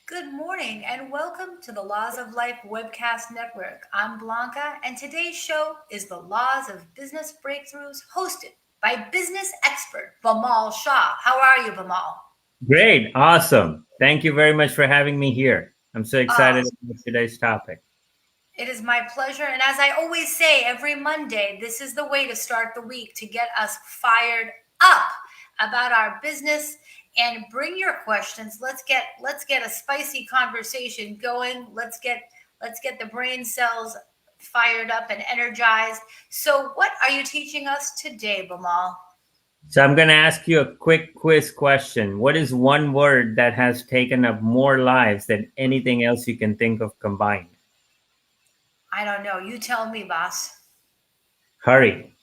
Good morning and welcome to the Laws of Life webcast network. I'm Blanca, and today's show is the Laws of Business Breakthroughs, hosted by business expert Bamal Shah. How are you, Bamal? Great. Awesome. Thank you very much for having me here. I'm so Uh, excited about today's topic. it is my pleasure. And as I always say every Monday, this is the way to start the week to get us fired up about our business and bring your questions. Let's get a spicy conversation going. Let's get the brain cells fired up and energized. So what are you teaching us today, Bamal? So, I'm going to ask you a quick quiz question. What is one word that has taken up more lives than anything else you can think of combined? I don't know. You tell me, boss. Hurry.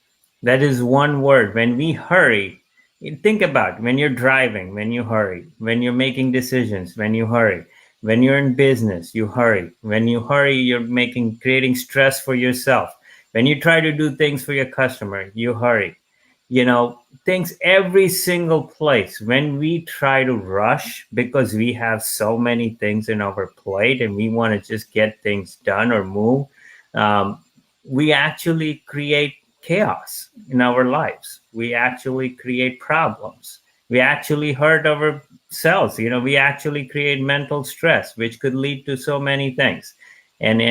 That is one word. When we hurry, think about when you're driving, when you hurry, when you're making decisions, when you hurry, when you're in business, you hurry. When you hurry, you're creating stress for yourself. When you try to do things for your customer, you hurry. Things every single place. When we try to rush because we have so many things in our plate and we want to just get things done or move, um, we actually create chaos in our lives. We actually create problems. We actually hurt ourselves. We actually create mental stress, which could lead to so many things. And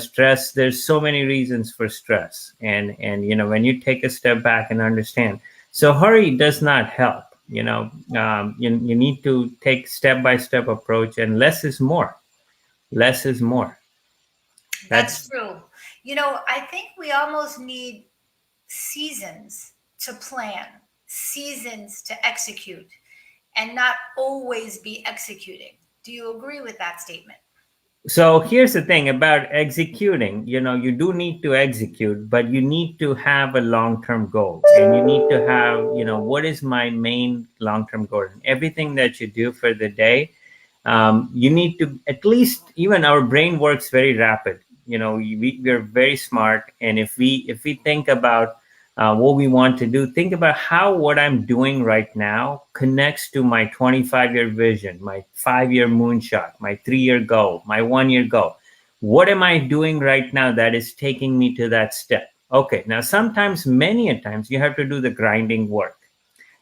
stress, there's so many reasons for stress. And when you take a step back and understand, so hurry does not help. You need to take step by step approach, and less is more. Less is more. That's That's true. I think we almost need seasons to plan, seasons to execute, and not always be executing. Do you agree with that statement? So here's the thing about executing. You do need to execute, but you need to have a long-term goal, and you need to have, what is my main long-term goal? And everything that you do for the day, you need to at least, even our brain works very rapid. We're very smart, and if we think about what we want to do, think about how what I'm doing right now connects to my 25-year vision, my 5-year moonshot, my 3-year goal, my 1-year goal. What am I doing right now that is taking me to that step? Okay, now sometimes, many a times, you have to do the grinding work,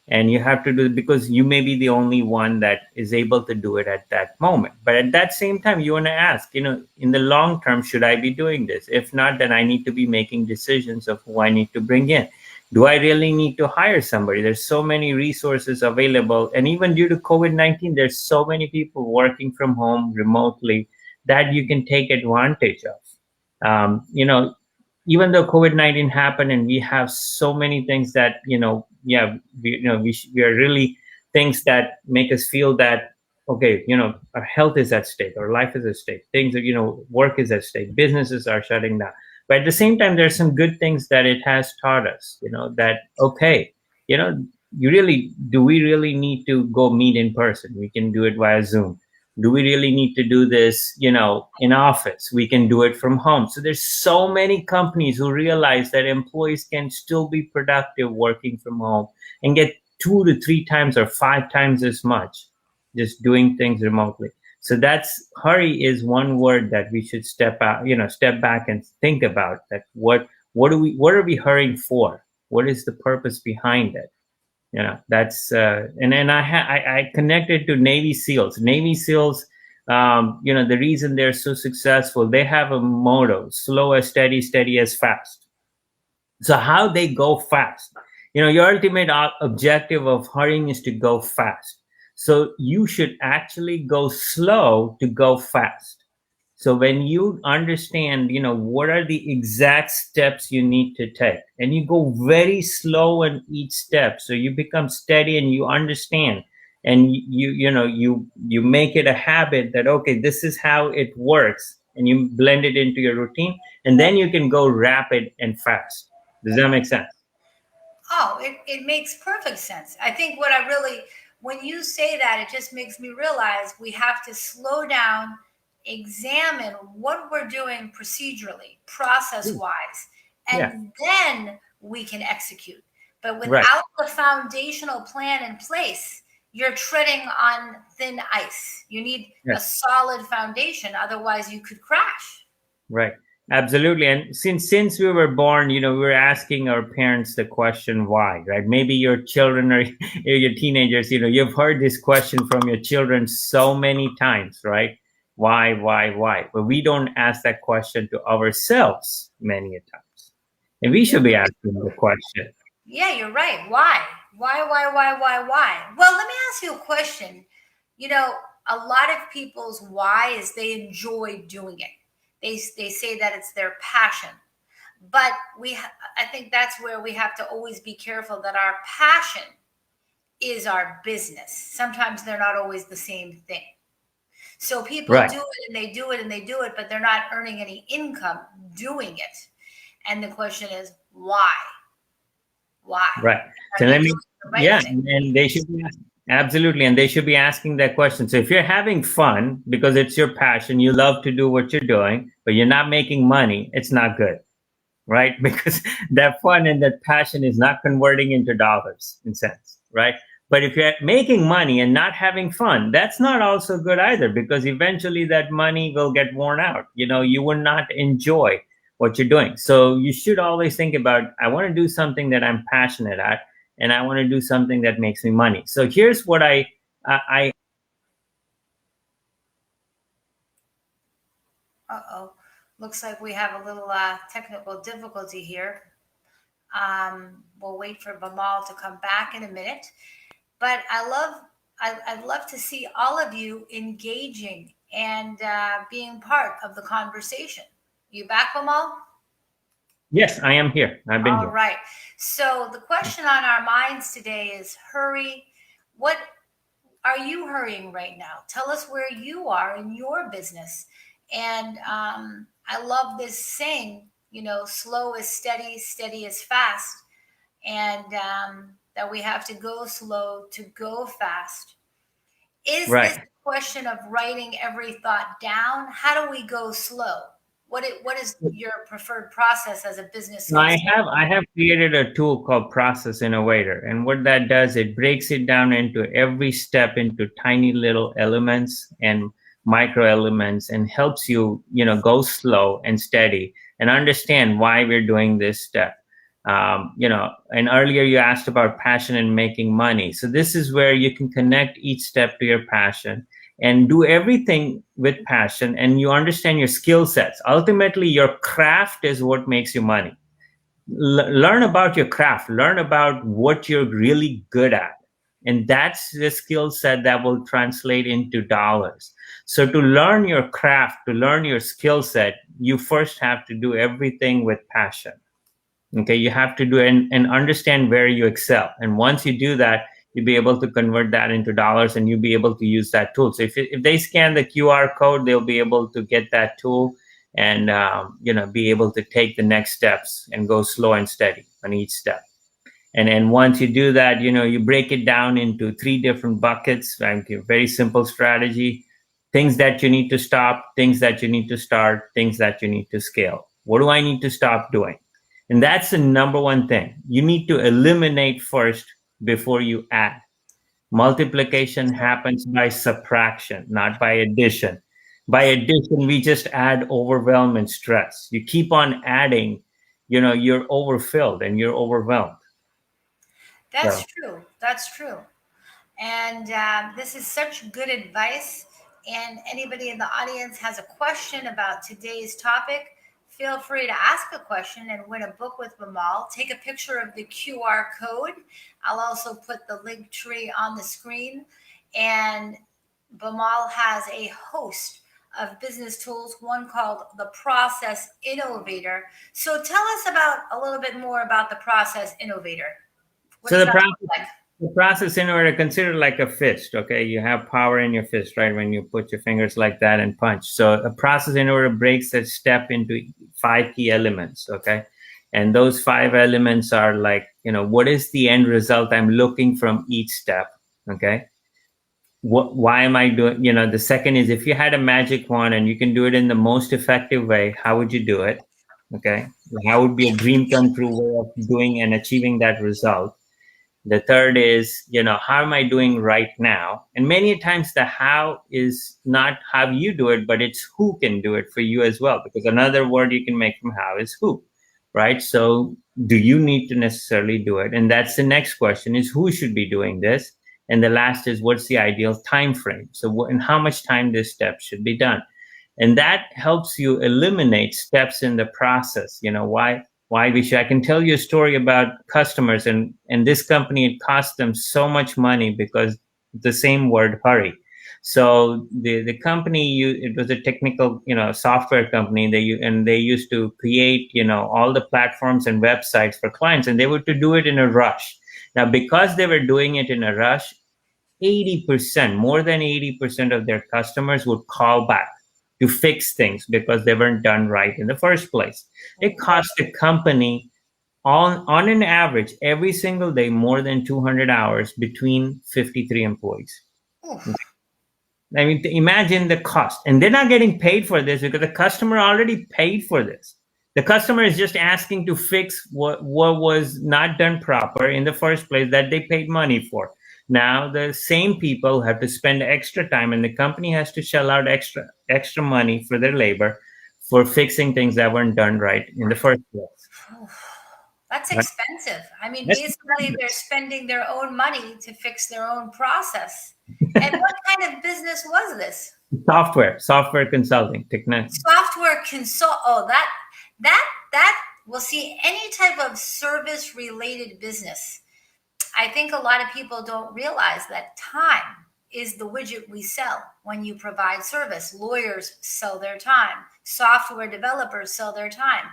and you have to do it because you may be the only one that is able to do it at that moment. But at that same time, you want to ask, in the long term, should I be doing this? If not, then I need to be making decisions of who I need to bring in. Do I really need to hire somebody? There's so many resources available, and even due to COVID-19, there's so many people working from home remotely that you can take advantage of. Even though COVID-19 happened, and we have so many things that, yeah, we are really things that make us feel that, okay, our health is at stake, our life is at stake, things that, work is at stake, businesses are shutting down. But at the same time, there's some good things that it has taught us, that, okay, you know do we really need to go meet in person? We can do it via Zoom. Do we really need to do this, in office? We can do it from home. So there's so many companies who realize that employees can still be productive working from home and get 2 to 3 times or 5 times as much just doing things remotely. So that's hurry is one word that we should step back and think about, that what are we hurrying for? What is the purpose behind it? That's and then I connected to Navy SEALs. The reason they're so successful, they have a motto: slow as steady, steady as fast. So how they go fast, your ultimate objective of hurrying is to go fast. So you should actually go slow to go fast. So when you understand, what are the exact steps you need to take, and you go very slow in each step, so you become steady and you understand, and you make it a habit that, okay, this is how it works, and you blend it into your routine, and then you can go rapid and fast. Does that make sense? Oh, it makes perfect sense. I think what I really, when you say that, it just makes me realize we have to slow down, examine what we're doing procedurally, process wise, Yeah. and then we can execute. But Right. without the foundational plan in place, you're treading on thin ice. You need a solid foundation, otherwise you could crash. Right. Absolutely. And since we were born, we were asking our parents the question why, right? Maybe your children or your teenagers, you've heard this question from your children so many times, right? Why? But we don't ask that question to ourselves many a times. And we should be asking the question. Yeah, you're right. Why? Why? Well, let me ask you a question. A lot of people's why is they enjoy doing it. They say that it's their passion. But I think that's where we have to always be careful that our passion is our business. Sometimes they're not always the same thing. So people do it and they do it and they do it, but they're not earning any income doing it. And the question is, why? Why? Right. So and they should be absolutely, and they should be asking that question. So if you're having fun because it's your passion, you love to do what you're doing, but you're not making money, it's not good, right? Because that fun and that passion is not converting into dollars and cents, right? But if you're making money and not having fun, that's not also good either, because eventually that money will get worn out. You will not enjoy what you're doing. So you should always think about, I want to do something that I'm passionate at, and I want to do something that makes me money. So here's what I Uh-oh. Looks like we have a little technical difficulty here. We'll wait for Bimal to come back in a minute. But I'd love to see all of you engaging and being part of the conversation. You back, Bimal? Yes, I am here. I've been here. All right. So the question on our minds today is hurry. What are you hurrying right now? Tell us where you are in your business. And I love this saying, slow is steady, steady is fast. And that we have to go slow to go fast. Is this a question of writing every thought down? How do we go slow? What is your preferred process as a business? I have created a tool called Process Innovator, and what that does, it breaks it down into every step into tiny little elements and micro elements, and helps you go slow and steady and understand why we're doing this step. And earlier you asked about passion and making money. So this is where you can connect each step to your passion and do everything with passion, and you understand your skill sets. Ultimately, your craft is what makes you money. Learn about your craft, learn about what you're really good at. And that's the skill set that will translate into dollars. So to learn your craft, to learn your skill set, you first have to do everything with passion. Okay, you have to do and understand where you excel. And once you do that, you'll be able to convert that into dollars, and you'll be able to use that tool. So if they scan the QR code, they'll be able to get that tool and be able to take the next steps and go slow and steady on each step. And then once you do that, you break it down into 3 different buckets. Like a very simple strategy: things that you need to stop, things that you need to start, things that you need to scale. What do I need to stop doing? And that's the number one thing. You need to eliminate first before you add. Multiplication happens by subtraction, not by addition. By addition, we just add overwhelm and stress. You keep on adding, you're overfilled and you're overwhelmed. That's true. That's true. And this is such good advice. And anybody in the audience has a question about today's topic, feel free to ask a question and win a book with Bimal. Take a picture of the QR code. I'll also put the link tree on the screen. And Bimal has a host of business tools, one called the Process Innovator. So tell us a little bit more about the Process Innovator. So the Process Innovator, considered like a fist, okay? You have power in your fist, right? When you put your fingers like that and punch. So a Process Innovator breaks that step into 5 key elements, okay? And those 5 elements are like, what is the end result I'm looking from each step, okay? Why am I doing, the second is, if you had a magic wand and you can do it in the most effective way, how would you do it, okay? How would be a dream come true way of doing and achieving that result? The third is, how am I doing right now? And many times the how is not how you do it, but it's who can do it for you as well. Because another word you can make from how is who, right? So do you need to necessarily do it? And that's the next question, is who should be doing this? And the last is, what's the ideal time frame? So in how much time this step should be done? And that helps you eliminate steps in the process. Why we should. I can tell you a story about customers, and this company, it cost them so much money because the same word, hurry. So the company, it was a technical, software company. They used to create, all the platforms and websites for clients, and they were to do it in a rush. Now, because they were doing it in a rush, 80%, more than 80% of their customers would call back to fix things because they weren't done right in the first place. It cost the company on an average every single day more than 200 hours between 53 employees. Oof. I mean, imagine the cost. And they're not getting paid for this because the customer already paid for this. The customer is just asking to fix what was not done proper in the first place that they paid money for. Now the same people have to spend extra time, and the company has to shell out extra money for their labor for fixing things that weren't done right in the first place. That's Right? expensive. I mean, That's basically, they're spending their own money to fix their own process. And what kind of business was this? software consulting technology. Software consult. Oh, that. Well, see, any type of service related business. I think a lot of people don't realize that time is the widget we sell when you provide service. Lawyers sell their time. Software developers sell their time.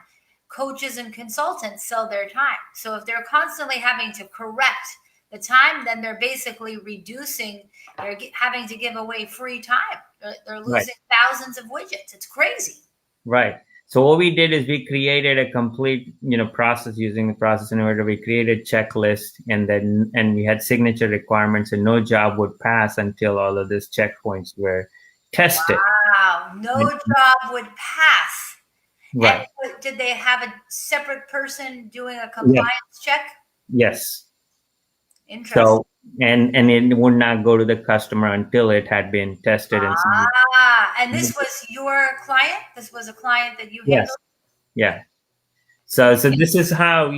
Coaches and consultants sell their time. So if they're constantly having to correct the time, then they're basically reducing, they're having to give away free time. They're losing thousands of widgets. It's crazy. Right. So what we did is we created a complete, process using the process innovator. We created a checklist, and we had signature requirements, and no job would pass until all of these checkpoints were tested. Wow. No job would pass. Right. And did they have a separate person doing a compliance check? Yes. Interesting. So and it would not go to the customer until it had been tested and and this was your client? This was a client that you yes. handled? Yeah. So this is how,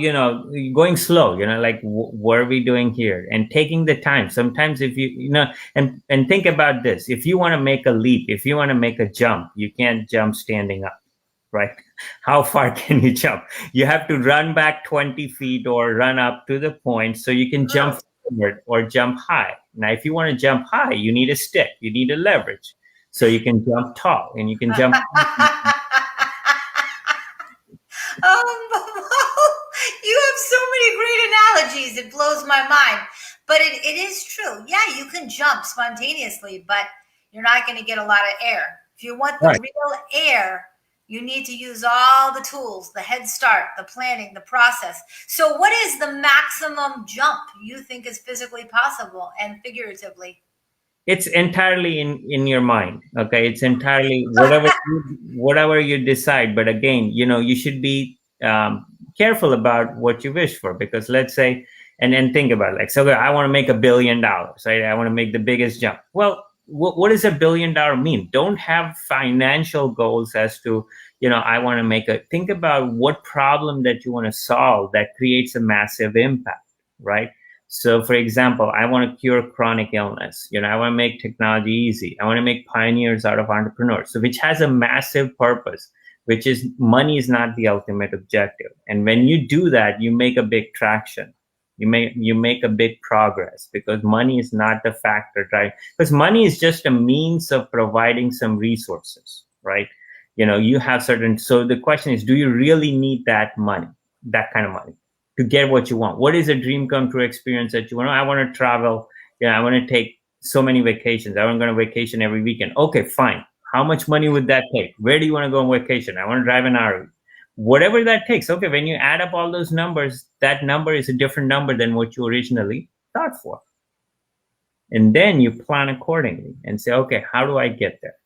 going slow, like what are we doing here, and taking the time. Sometimes if and think about this, if you want to make a leap, if you want to make a jump, you can't jump standing up, right? How far can you jump? You have to run back 20 feet or run up to the point so you can jump forward or jump high. Now, if you want to jump high, you need a stick, you need a leverage. So you can jump tall and you can jump. You have so many great analogies. It blows my mind. But it is true. Yeah, you can jump spontaneously, but you're not going to get a lot of air. If you want the real air, you need to use all the tools, the head start, the planning, the process. So what is the maximum jump you think is physically possible and figuratively? It's entirely in your mind. Okay. It's entirely whatever you decide. But again, you should be careful about what you wish for, because let's say, and think about it, like, so I want to make $1 billion, right? I want to make the biggest jump. Well, what does $1 billion mean? Don't have financial goals as to, I want to think about what problem that you want to solve that creates a massive impact, right? So for example, I want to cure chronic illness. I want to make technology easy. I want to make pioneers out of entrepreneurs. So which has a massive purpose, which is money is not the ultimate objective. And when you do that, you make a big traction. You make a big progress, because money is not the factor, right? Because money is just a means of providing some resources, right? You have certain, so the question is, do you really need that money, that kind of money, to get what you want? What is a dream come true experience that you want? I want to travel. I want to take so many vacations. I want to go on vacation every weekend. Okay, fine. How much money would that take? Where do you want to go on vacation? I want to drive an RV. Whatever that takes. Okay, when you add up all those numbers, that number is a different number than what you originally thought for. And then you plan accordingly and say, okay, how do I get there?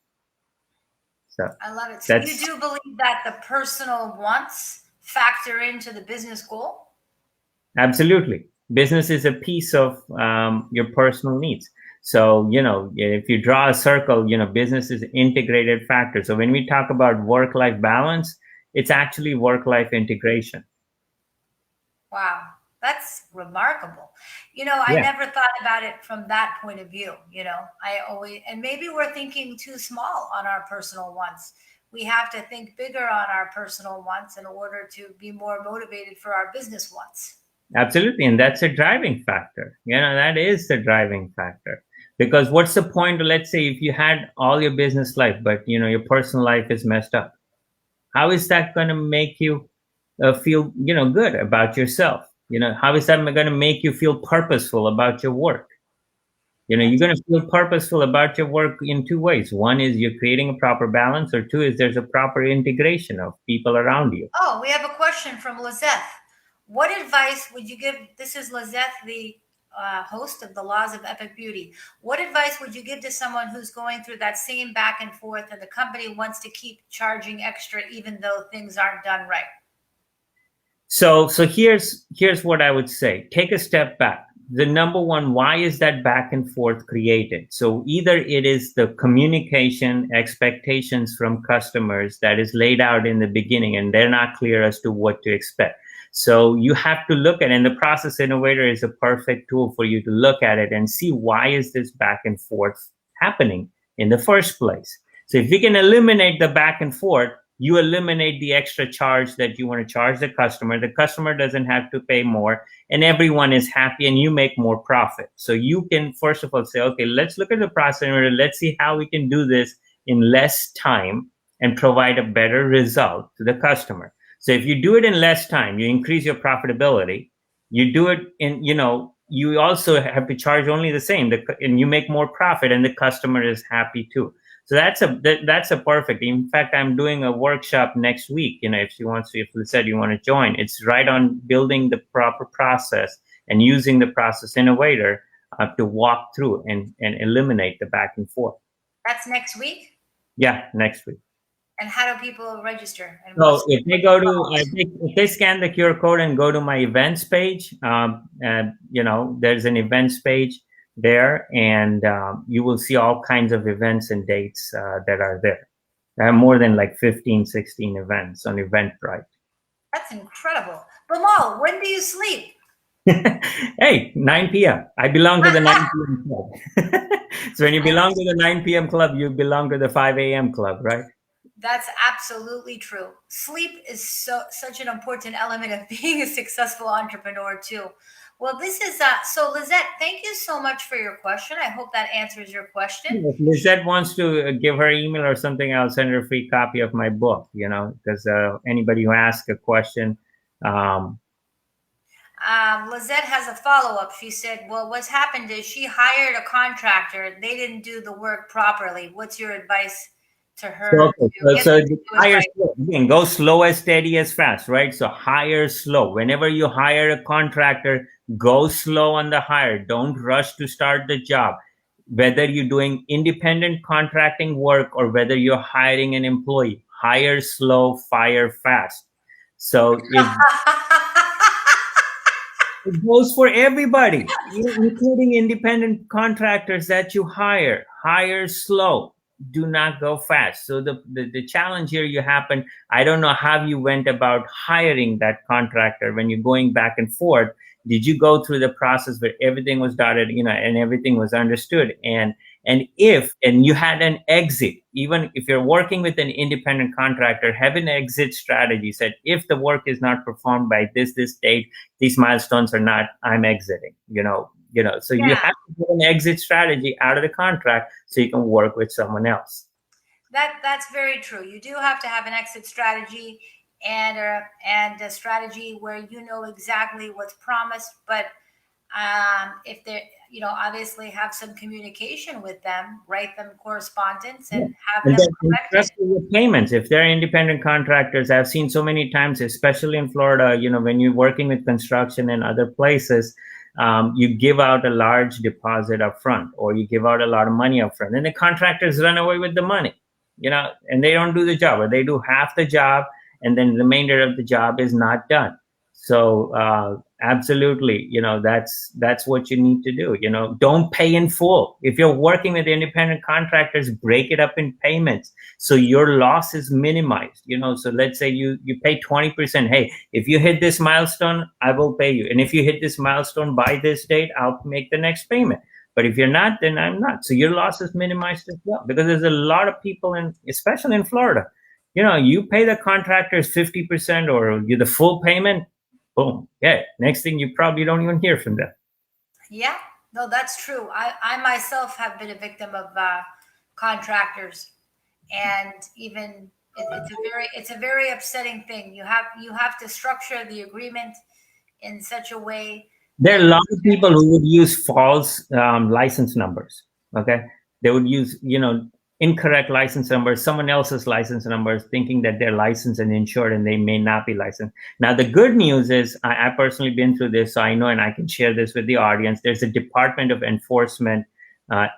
So I love it. So you do believe that the personal wants factor into the business goal? Absolutely. Business is a piece of your personal needs. So, if you draw a circle, business is an integrated factor. So when we talk about work-life balance, it's actually work-life integration. Wow, that's remarkable. I Yeah. never thought about it from that point of view. And maybe we're thinking too small on our personal wants. We have to think bigger on our personal wants in order to be more motivated for our business wants. Absolutely. And that's a driving factor. That is the driving factor. Because what's the point? Let's say if you had all your business life, but your personal life is messed up. How is that going to make you feel, good about yourself? How is that going to make you feel purposeful about your work? You're going to feel purposeful about your work in two ways. One is you're creating a proper balance, or two is there's a proper integration of people around you. Oh, we have a question from Lizeth. What advice would you give? This is Lizeth, the host of the Laws of Epic Beauty. What advice would you give to someone who's going through that same back and forth and the company wants to keep charging extra even though things aren't done right? So here's what I would say. Take a step back. The number one, why is that back and forth created? So either it is the communication expectations from customers that is laid out in the beginning and they're not clear as to what to expect. So you have to look at, and the Process Innovator is a perfect tool for you to look at it and see why is this back and forth happening in the first place. So if you can eliminate the back and forth, you eliminate the extra charge that you want to charge the customer. The customer doesn't have to pay more, and everyone is happy, and you make more profit. So you can, first of all, say, okay, let's look at the Process Innovator. Let's see how we can do this in less time and provide a better result to the customer. So if you do it in less time, you increase your profitability. You do it in, you also have to charge only the same, and you make more profit, and the customer is happy too. So that's a perfect. In fact, I'm doing a workshop next week. If you said you want to join, it's right on building the proper process and using the Process Innovator to walk through and eliminate the back and forth. That's next week? Yeah, next week. And how do people register? So if they go to, if they scan the QR code and go to my events page, there's an events page there, and you will see all kinds of events and dates that are there. I have more than like 15, 16 events on Eventbrite. That's incredible. Bimal, when do you sleep? Hey, 9 p.m. I belong to the 9 p.m. club. So when you belong to the 9 p.m. club, you belong to the 5 a.m. club, right? That's absolutely true. Sleep is such an important element of being a successful entrepreneur too. Well, this is so Lizette, thank you so much for your question. I hope that answers your question. If Lizette wants to give her email or something, I'll send her a free copy of my book, because anybody who asks a question. Lizette has a follow-up. She said, well, what's happened is she hired a contractor. They didn't do the work properly. What's your advice to her? So hire slow. Again, go slow as steady as fast, right? So hire slow. Whenever you hire a contractor, go slow on the hire. Don't rush to start the job. Whether you're doing independent contracting work or whether you're hiring an employee, hire slow, fire fast. So it goes for everybody, including independent contractors that you hire. Hire slow. Do not go fast. So the challenge here you happen, I don't know how you went about hiring that contractor when you're going back and forth. Did you go through the process where everything was dotted, and everything was understood? And you had an exit, even if you're working with an independent contractor, have an exit strategy. Said, if the work is not performed by this date, these milestones are not, I'm exiting, so you have to get an exit strategy out of the contract so you can work with someone else. That's very true. You do have to have an exit strategy and a strategy where you know exactly what's promised. But if they, obviously have some communication with them, write them correspondence and have them corrected. With payments, if they're independent contractors, I've seen so many times, especially in Florida, when you're working with construction and other places, you give out a large deposit up front, or you give out a lot of money up front, and the contractors run away with the money, and they don't do the job, or they do half the job, and then the remainder of the job is not done. So absolutely, that's what you need to do. Don't pay in full. If you're working with independent contractors, break it up in payments so your loss is minimized. So let's say you pay 20%. Hey, if you hit this milestone, I will pay you, and if you hit this milestone by this date, I'll make the next payment. But if you're not, then I'm not. So your loss is minimized as well, because there's a lot of people especially in Florida, you pay the contractors 50% or you the full payment. Boom. Yeah. Next thing, you probably don't even hear from them. Yeah, no, that's true. I myself have been a victim of contractors, and even it's a very upsetting thing. You have to structure the agreement in such a way. There are a lot of people who would use false license numbers. Okay. They would use, incorrect license numbers, someone else's license numbers, thinking that they're licensed and insured, and they may not be licensed. Now, the good news is I personally been through this, so I know, and I can share this with the audience. There's a Department of Enforcement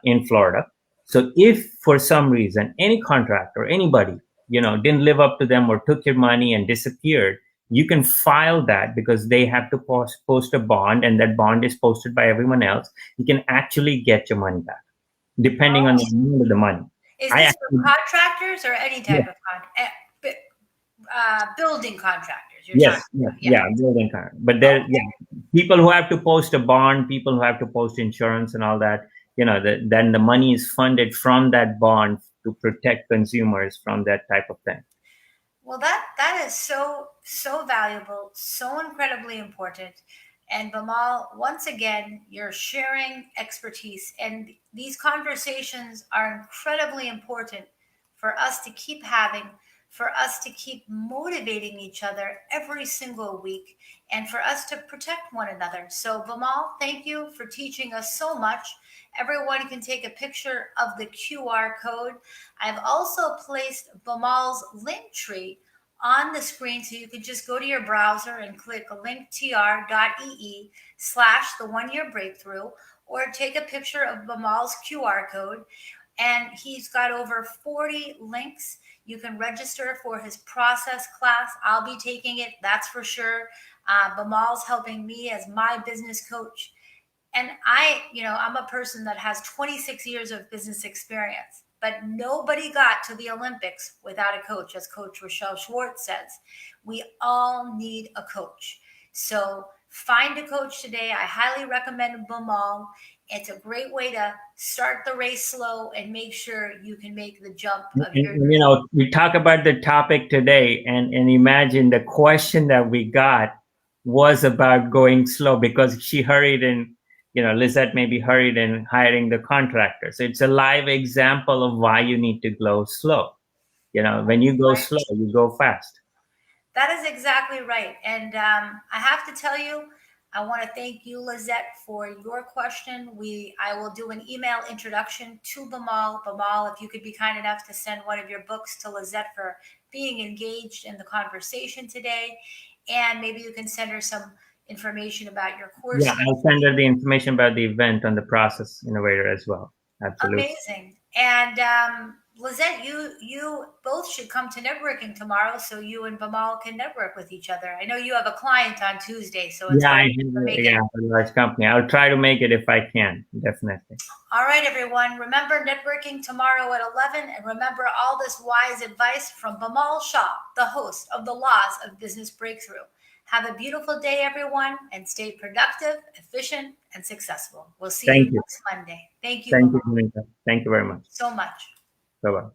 in Florida. So if for some reason any contractor, anybody, didn't live up to them or took your money and disappeared, you can file that, because they have to post a bond, and that bond is posted by everyone else. You can actually get your money back, depending on the amount of the money. Is this for contractors or any type of building contractors? Yes, building contractors. But people who have to post a bond, people who have to post insurance and all that, then the money is funded from that bond to protect consumers from that type of thing. Well, that is so valuable, so incredibly important. And Bimal, once again, you're sharing expertise, and these conversations are incredibly important for us to keep having, for us to keep motivating each other every single week, and for us to protect one another. So Bimal, thank you for teaching us so much. Everyone can take a picture of the QR code. I've also placed Bimal's link tree on the screen, so you can just go to your browser and click linktr.ee/the1year breakthrough, or take a picture of Bimal's QR code. And he's got over 40 links. You can register for his process class. I'll be taking it, that's for sure. Bimal's helping me as my business coach. And I'm a person that has 26 years of business experience, but nobody got to the Olympics without a coach, as Coach Rochelle Schwartz says. We all need a coach. So find a coach today. I highly recommend Bimal. It's a great way to start the race slow and make sure you can make the jump of your dream. We talk about the topic today, and imagine the question that we got was about going slow, because she hurried in. Lizette maybe hurried in hiring the contractor. So it's a live example of why you need to go slow. When you go slow, you go fast. That is exactly right. And I have to tell you, I want to thank you, Lizette, for your question. I will do an email introduction to Bimal. Bimal, if you could be kind enough to send one of your books to Lizette for being engaged in the conversation today. And maybe you can send her some information about your course. Yeah, I'll send her the information about the event on the Process Innovator as well. Absolutely. Amazing. And Lizette, you both should come to networking tomorrow, so you and Bimal can network with each other. I know you have a client on Tuesday, so it's a large company. I'll try to make it if I can, definitely. All right, everyone. Remember networking tomorrow at 11, and remember all this wise advice from Bimal Shah, the host of The Laws of Business Breakthrough. Have a beautiful day, everyone, and stay productive, efficient, and successful. We'll see you next Monday. Thank you. Thank you, Monica. Thank you very much. So much. Bye-bye.